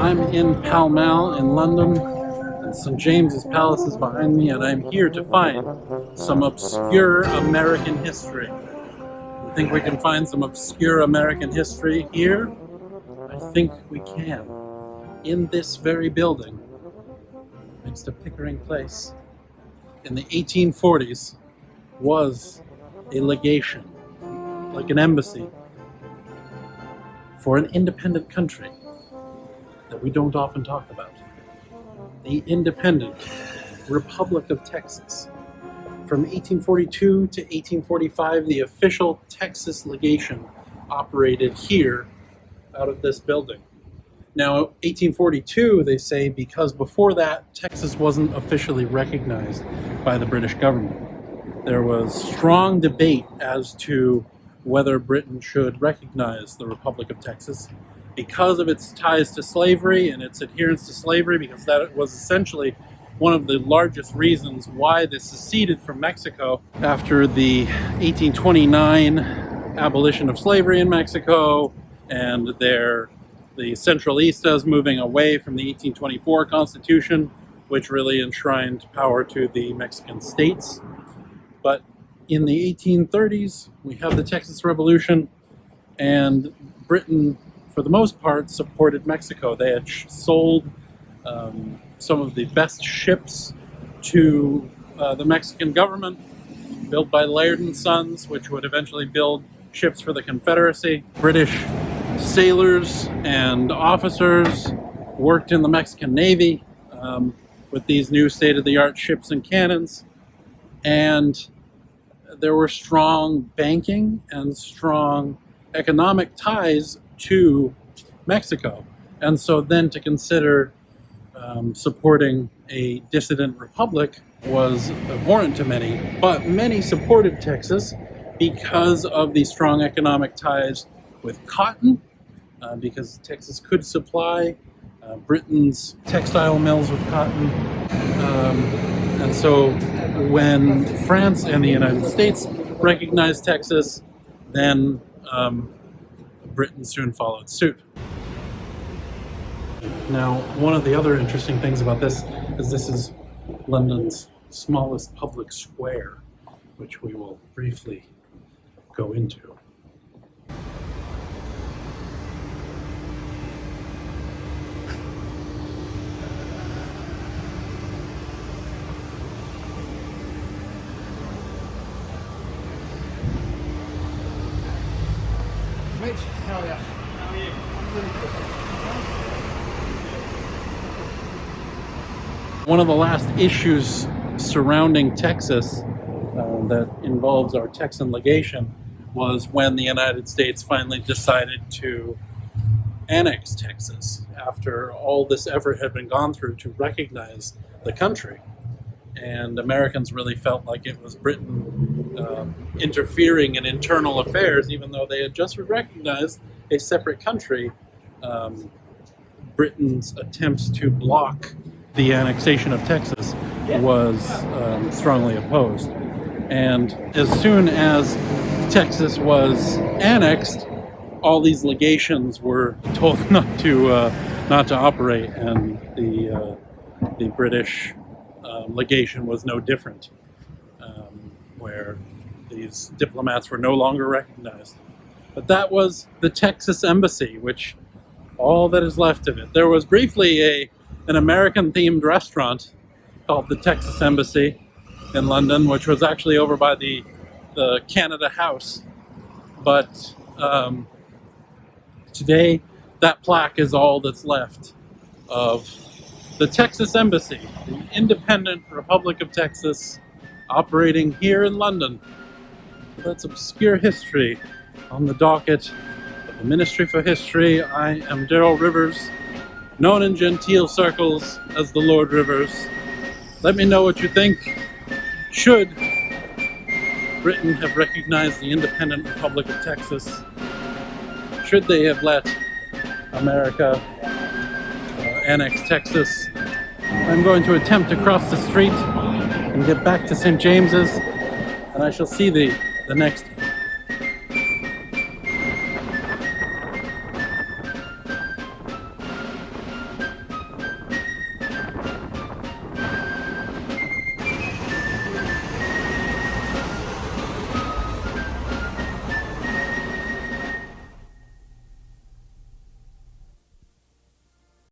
I'm in Pall Mall in London, and St. James's Palace is behind me, and I'm here to find some obscure American history. You think we can find some obscure American history here? I think we can. In this very building, next to Pickering Place, in the 1840s, was a legation, like an embassy, for an independent country that we don't often talk about. The independent Republic of Texas. From 1842 to 1845, the official Texas Legation operated here out of this building. Now, 1842, they say, because before that, Texas wasn't officially recognized by the British government. There was strong debate as to whether Britain should recognize the Republic of Texas because of its ties to slavery and its adherence to slavery, because that was essentially one of the largest reasons why they seceded from Mexico after the 1829 abolition of slavery in Mexico and the Centralistas moving away from the 1824 Constitution, which really enshrined power to the Mexican states. But in the 1830s, we have the Texas Revolution, and Britain, for the most part, supported Mexico. They had sold some of the best ships to the Mexican government, built by Laird and Sons, which would eventually build ships for the Confederacy. British sailors and officers worked in the Mexican Navy with these new state-of-the-art ships and cannons, and there were strong banking and strong economic ties to Mexico. And so then to consider supporting a dissident republic was abhorrent to many, but many supported Texas because of the strong economic ties with cotton, because Texas could supply Britain's textile mills with cotton. And so when France and the United States recognized Texas, then Britain soon followed suit. Now, one of the other interesting things about this is London's smallest public square, which we will briefly go into. Mitch, how are you? How are you? I'm really good. One of the last issues surrounding Texas that involves our Texan Legation was when the United States finally decided to annex Texas after all this effort had been gone through to recognize the country. And Americans really felt like it was Britain interfering in internal affairs, even though they had just recognized a separate country. Britain's attempts to block the annexation of Texas was strongly opposed. And as soon as Texas was annexed, all these legations were told not to operate, and the British legation was no different, where these diplomats were no longer recognized. But that was the Texas Embassy, which all that is left of it. There was briefly an American-themed restaurant called the Texas Embassy in London, which was actually over by the Canada House. But today, that plaque is all that's left of the Texas Embassy, the independent Republic of Texas, operating here in London. That's obscure history on the docket of the Ministry for History. I am Daryl Rivers, known in genteel circles as the Lord Rivers. Let me know what you think. Should Britain have recognized the independent Republic of Texas? Should they have let America annex Texas? I'm going to attempt to cross the street and get back to St. James's, and I shall see thee the next